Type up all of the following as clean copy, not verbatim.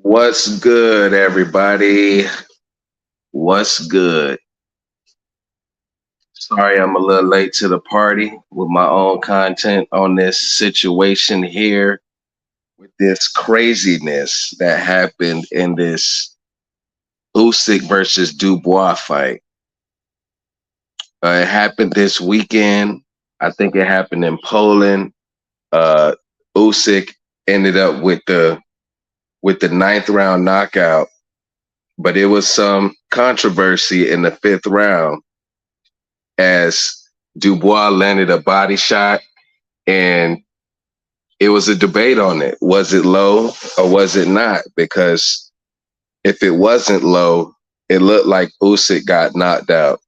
What's good, everybody? What's good? Sorry, I'm a little late to the party with my own content on this situation here with this craziness that happened in this Usyk versus Dubois fight. It happened this weekend. I think it happened in Poland. Uh, Usyk ended up with the ninth round knockout, but it was some controversy in the fifth round as Dubois landed a body shot, and it was a debate on it. Was it low or was it not? Because if it wasn't low, it looked like Usyk got knocked out.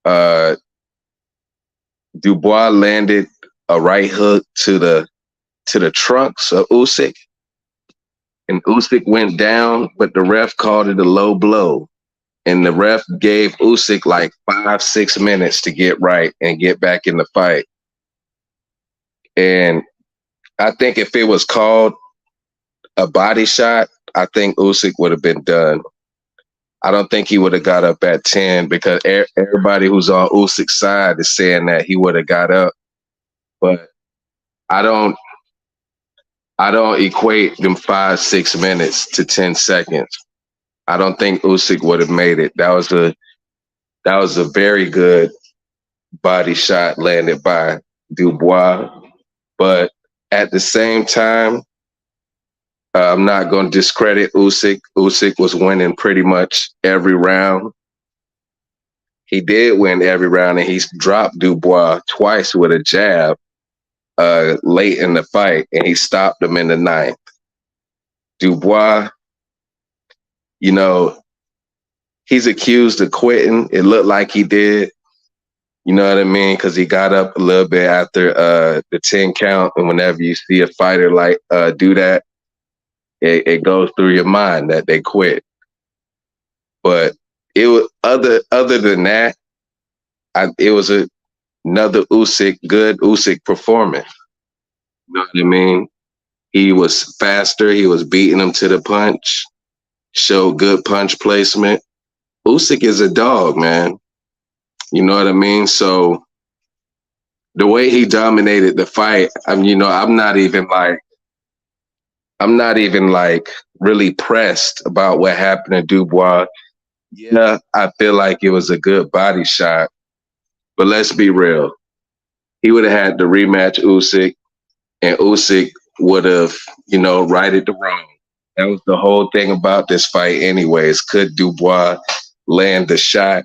Uh, Dubois landed a right hook to the trunks of Usyk, and Usyk went down, but the ref called it a low blow. And the ref gave Usyk like 5, 6 minutes to get right and get back in the fight. And I think if it was called a body shot, I think Usyk would have been done. I don't think he would have got up at 10 because everybody who's on Usyk's side is saying that he would have got up. But I don't I don't equate them 5, 6 minutes to 10 seconds. I don't think Usyk would have made it. That was a very good body shot landed by Dubois. But at the same time, I'm not going to discredit Usyk. Usyk was winning pretty much every round. He did win every round, and he's dropped Dubois twice with a jab late in the fight, and he stopped him in the ninth. Dubois, you know, he's accused of quitting. It looked like he did. You know what I mean? Because he got up a little bit after the 10 count, and whenever you see a fighter like do that, it goes through your mind that they quit. But it was other than that, it was another good Usyk performance. You know what I mean? He was faster. He was beating him to the punch. Showed good punch placement. Usyk is a dog, man. You know what I mean? So the way he dominated the fight, I'm not even like really pressed about what happened to Dubois. Yeah, I feel like it was a good body shot, but let's be real. He would have had to rematch Usyk, and Usyk would have, righted the wrong. That was the whole thing about this fight, anyways. Could Dubois land the shot?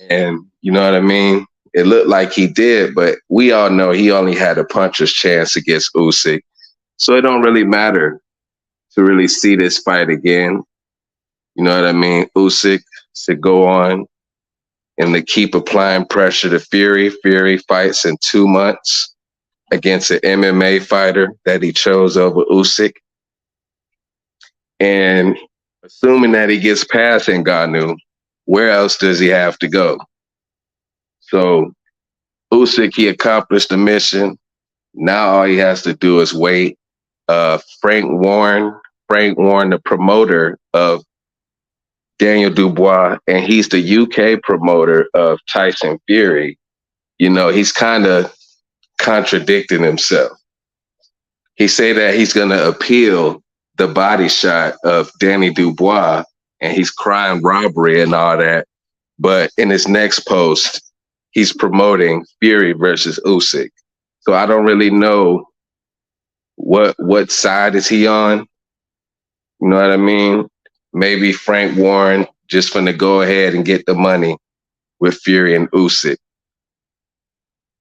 And you know what I mean? It looked like he did, but we all know he only had a puncher's chance against Usyk. So it don't really matter to really see this fight again. You know what I mean? Usyk should go on and to keep applying pressure to Fury. Fury fights in 2 months against an MMA fighter that he chose over Usyk. And assuming that he gets past Ngannou, where else does he have to go? So Usyk, he accomplished the mission. Now all he has to do is wait. Frank Warren, the promoter of Daniel Dubois, and he's the UK promoter of Tyson Fury. He's kind of contradicting himself. He say that he's going to appeal the body shot of Danny Dubois, and he's crying robbery and all that. But in his next post, he's promoting Fury versus Usyk. So I don't really know what side is he on. You know what I mean? Maybe Frank Warren just finna go ahead and get the money with Fury and Usyk.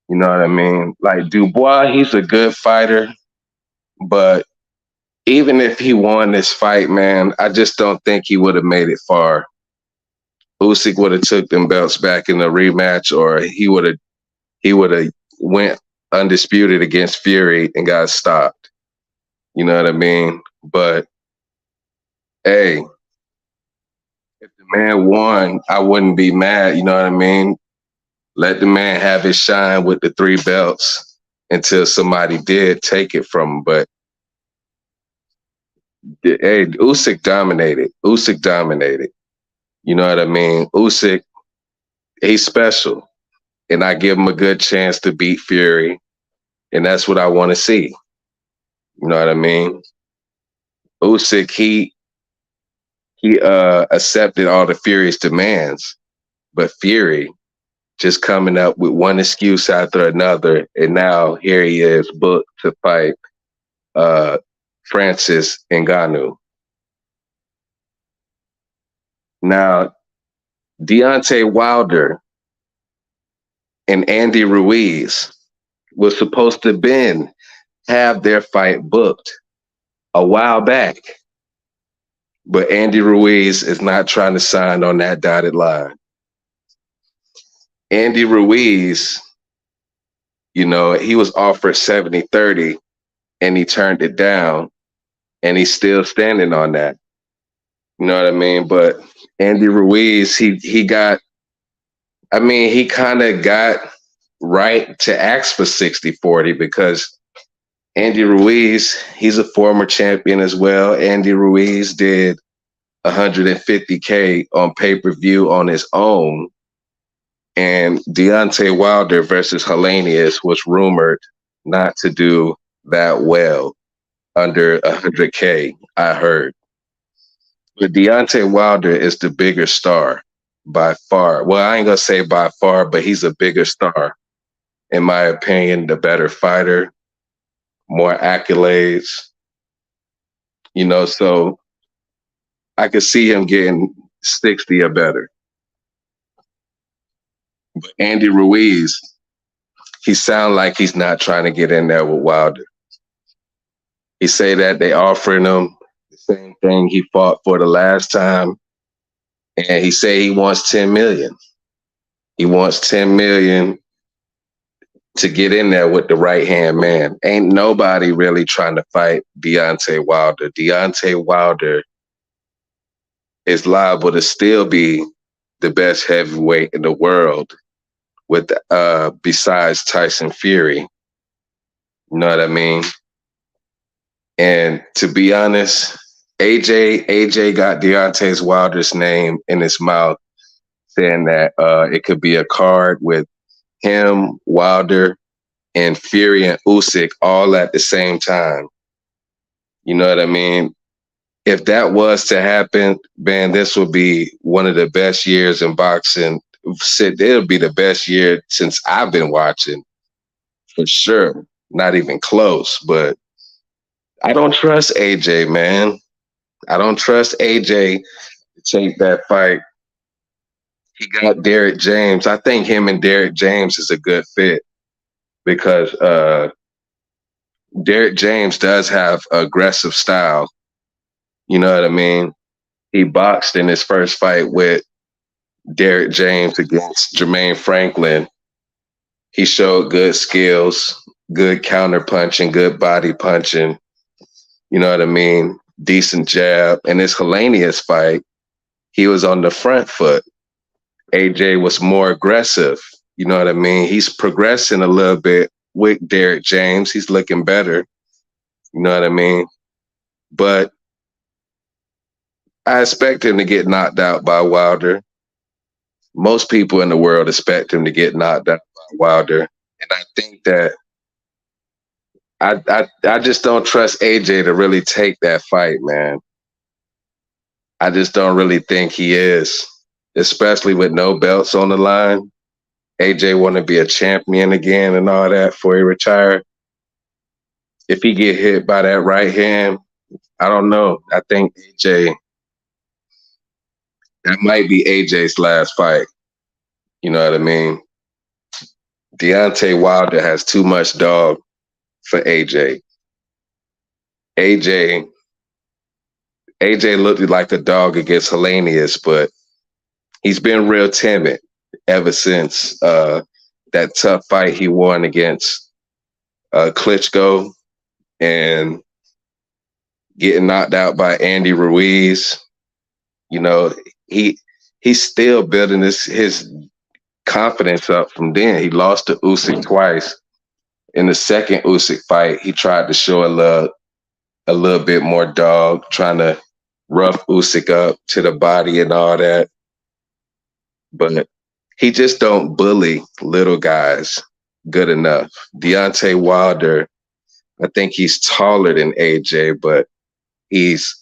You know what I mean? Like Dubois, he's a good fighter, but even if he won this fight, man, I just don't think he would have made it far. Usyk would have took them belts back in the rematch, or he would have went undisputed against Fury and got stopped. You know what I mean? But hey, if the man won, I wouldn't be mad. You know what I mean? Let the man have his shine with the 3 belts until somebody did take it from him. But Hey, Usyk dominated. Usyk dominated. You know what I mean? Usyk, he's special, and I give him a good chance to beat Fury, and that's what I want to see. You know what I mean? Usyk, he accepted all the Fury's demands, but Fury just coming up with one excuse after another, and now here he is booked to fight uh, Francis Ngannou. Now, Deontay Wilder and Andy Ruiz was supposed to have their fight booked a while back, but Andy Ruiz is not trying to sign on that dotted line. Andy Ruiz, he was offered 70-30 and he turned it down, and he's still standing on that. You know what I mean? But Andy Ruiz, he kind of got right to ask for 60-40 because Andy Ruiz, he's a former champion as well. Andy Ruiz did 150K on pay-per-view on his own. And Deontay Wilder versus Helenius was rumored not to do that well under 100K, I heard. But Deontay Wilder is the bigger star by far. Well, I ain't going to say by far, but he's a bigger star. In my opinion, the better fighter, more accolades, so I could see him getting 60 or better. But Andy Ruiz, he sounds like he's not trying to get in there with Wilder. He say that they offering him the same thing he fought for the last time, and he say he wants 10 million. He wants 10 million to get in there with the right-hand man. Ain't nobody really trying to fight Deontay Wilder. Deontay Wilder is liable to still be the best heavyweight in the world with besides Tyson Fury. You know what I mean? And to be honest, AJ got Deontay Wilder's name in his mouth, saying that it could be a card with him, Wilder, and Fury and Usyk all at the same time. You know what I mean? If that was to happen, man, this would be one of the best years in boxing. It'll be the best year since I've been watching, for sure. Not even close, but I don't trust AJ, man. I don't trust AJ to take that fight. He got Derek James. I think him and Derek James is a good fit because Derek James does have aggressive style. You know what I mean? He boxed in his first fight with Derek James against Jermaine Franklin. He showed good skills, good counter punching, good body punching. You know what I mean? Decent jab. In his Helenius fight, he was on the front foot. AJ was more aggressive. You know what I mean? He's progressing a little bit with Derek James. He's looking better. You know what I mean? But I expect him to get knocked out by Wilder. Most people in the world expect him to get knocked out by Wilder. And I think that I just don't trust AJ to really take that fight, man. I just don't really think he is, especially with no belts on the line. AJ want to be a champion again and all that before he retire. If he get hit by that right hand, I don't know. I think that might be AJ's last fight. You know what I mean? Deontay Wilder has too much dog for AJ. AJ looked like a dog against Helenius, but he's been real timid ever since that tough fight he won against Klitschko and getting knocked out by Andy Ruiz. You know, he's still building his confidence up from then. He lost to Usyk twice. In the second Usyk fight, he tried to show a a little bit more dog, trying to rough Usyk up to the body and all that. But he just don't bully little guys good enough. Deontay Wilder, I think he's taller than AJ, but he's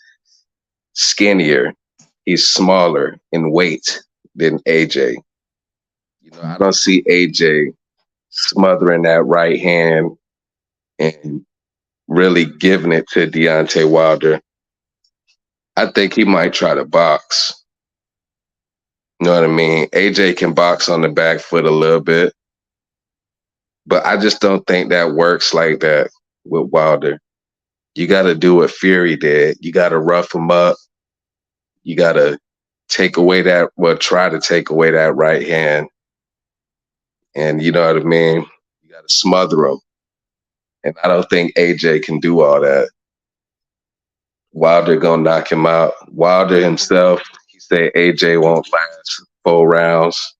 skinnier. He's smaller in weight than AJ. I don't see AJ smothering that right hand and really giving it to Deontay Wilder. I think he might try to box. You know what I mean? AJ can box on the back foot a little bit, but I just don't think that works like that with Wilder. You got to do what Fury did. You got to rough him up. You got to try to take away that right hand. And you know what I mean? You got to smother him. And I don't think AJ can do all that. Wilder gonna knock him out. Wilder himself, he said AJ won't last 4 rounds.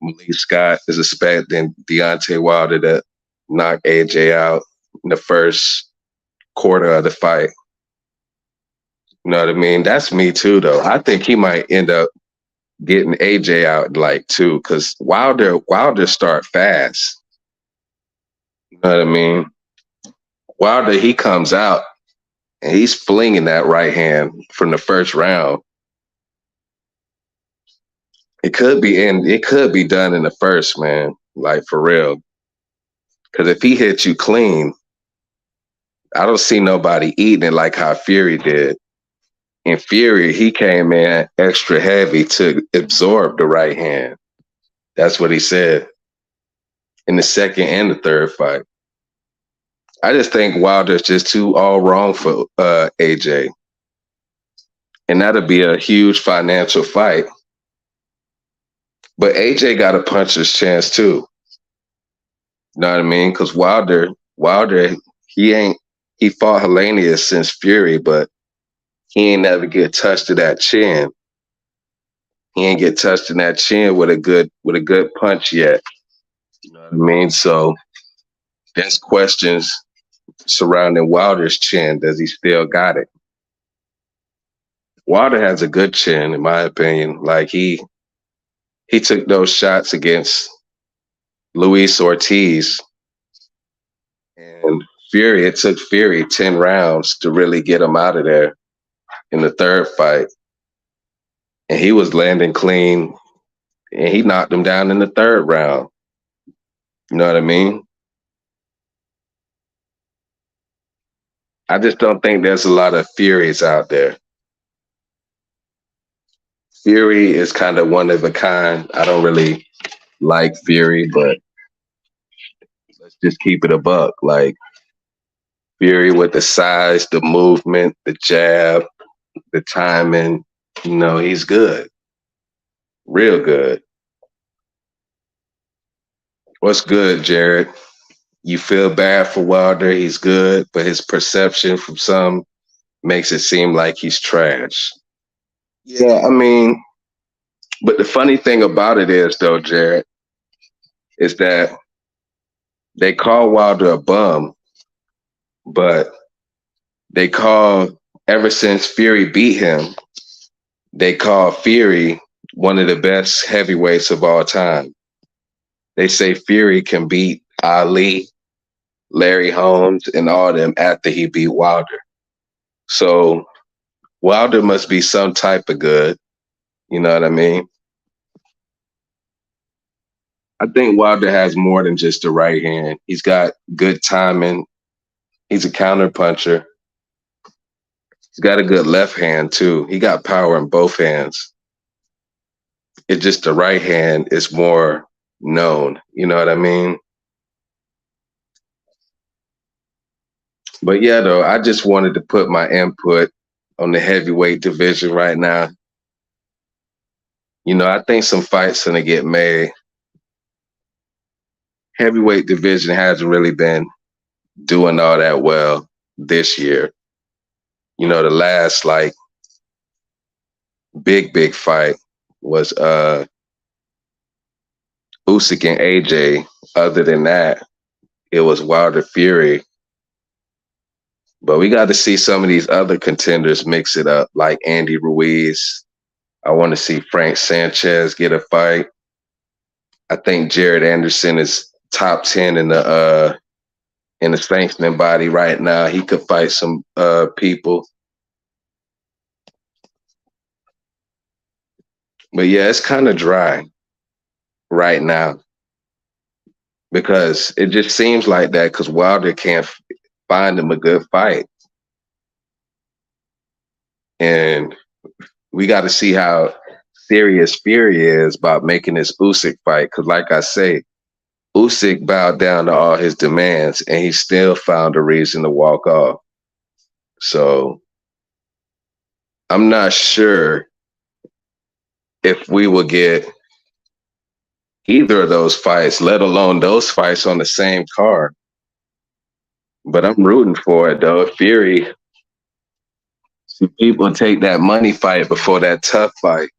Malik Scott is expecting Deontay Wilder to knock AJ out in the first quarter of the fight. You know what I mean? That's me too, though. I think he might end up getting AJ out in like 2, because Wilder start fast. You know what I mean? Wilder, he comes out and he's flinging that right hand from the first round. It could be done in the first, man. Like, for real. Because if he hits you clean, I don't see nobody eating it like how Fury did. In Fury, he came in extra heavy to absorb the right hand. That's what he said in the second and the third fight. I just think Wilder's just too all wrong for AJ. And that'll be a huge financial fight. But AJ got a puncher's chance too. You know what I mean? Because Wilder, he fought Hellenius since Fury, but he ain't never get touched to that chin. He ain't get touched in that chin with a good punch yet. You know what I mean? So there's questions surrounding Wilder's chin. Does he still got it? Wilder has a good chin, in my opinion. Like, he took those shots against Luis Ortiz and Fury. It took Fury 10 rounds to really get him out of there in the third fight. And he was landing clean, and he knocked him down in the third round. You know what I mean? I just don't think there's a lot of Furies out there. Fury is kind of one of a kind. I don't really like Fury, but let's just keep it a buck. Like, Fury with the size, the movement, the jab, the timing, he's good. Real good. What's good, Jared? You feel bad for Wilder. He's good, but his perception from some makes it seem like he's trash. Yeah, I mean, but the funny thing about it is, though, Jared, is that they call Wilder a bum, but ever since Fury beat him, they call Fury one of the best heavyweights of all time. They say Fury can beat Ali, Larry Holmes, and all them after he beat Wilder. So Wilder must be some type of good. You know what I mean? I think Wilder has more than just a right hand. He's got good timing. He's a counter puncher. He's got a good left hand too. He got power in both hands. It's just the right hand is more known. You know what I mean? But yeah, though, I just wanted to put my input on the heavyweight division right now. I think some fights gonna get made. Heavyweight division hasn't really been doing all that well this year. The last big fight was Usyk and AJ. Other than that, it was Wilder Fury. But we got to see some of these other contenders mix it up, like Andy Ruiz. I want to see Frank Sanchez get a fight. I think Jared Anderson is top 10 in the sanctioning body right now. He could fight some people. But yeah, it's kind of dry right now because it just seems like that because Wilder can't find him a good fight. And we got to see how serious Fury is about making this Usyk fight. Because, like I say, Usyk bowed down to all his demands, and he still found a reason to walk off. So I'm not sure if we will get either of those fights, let alone those fights on the same card. But I'm rooting for it, though. Fury, see people take that money fight before that tough fight.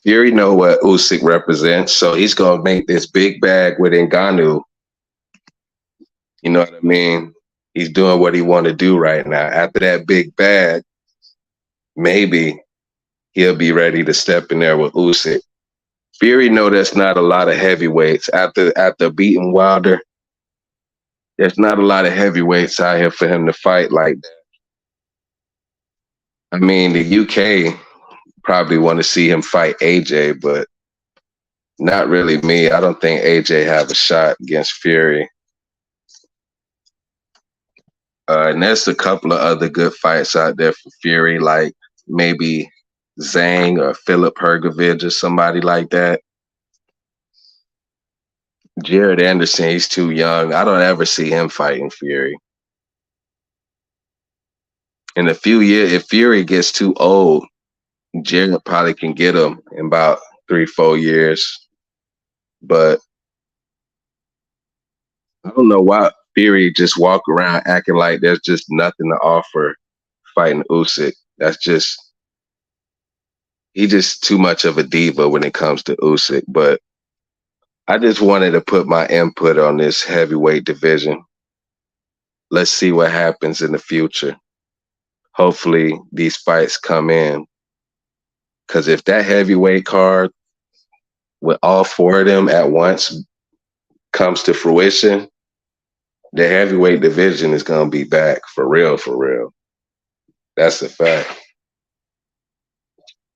Fury know what Usyk represents, so he's gonna make this big bag with Ngannou. You know what I mean? He's doing what he want to do right now. After that big bag, maybe he'll be ready to step in there with Usyk. Fury know there's not a lot of heavyweights after beating Wilder. There's not a lot of heavyweights out here for him to fight like that. I mean, the UK probably want to see him fight AJ, but not really me. I don't think AJ have a shot against Fury. And there's a couple of other good fights out there for Fury, like maybe Zhang or Philip Hergovich or somebody like that. Jared Anderson, he's too young. I don't ever see him fighting Fury. In a few years, if Fury gets too old, Jared probably can get him in about 3-4 years. But I don't know why Fury just walk around acting like there's just nothing to offer fighting Usyk. He's just too much of a diva when it comes to Usyk. But I just wanted to put my input on this heavyweight division. Let's see what happens in the future. Hopefully these fights come in. Because if that heavyweight card with all four of them at once comes to fruition, the heavyweight division is going to be back for real, for real. That's a fact.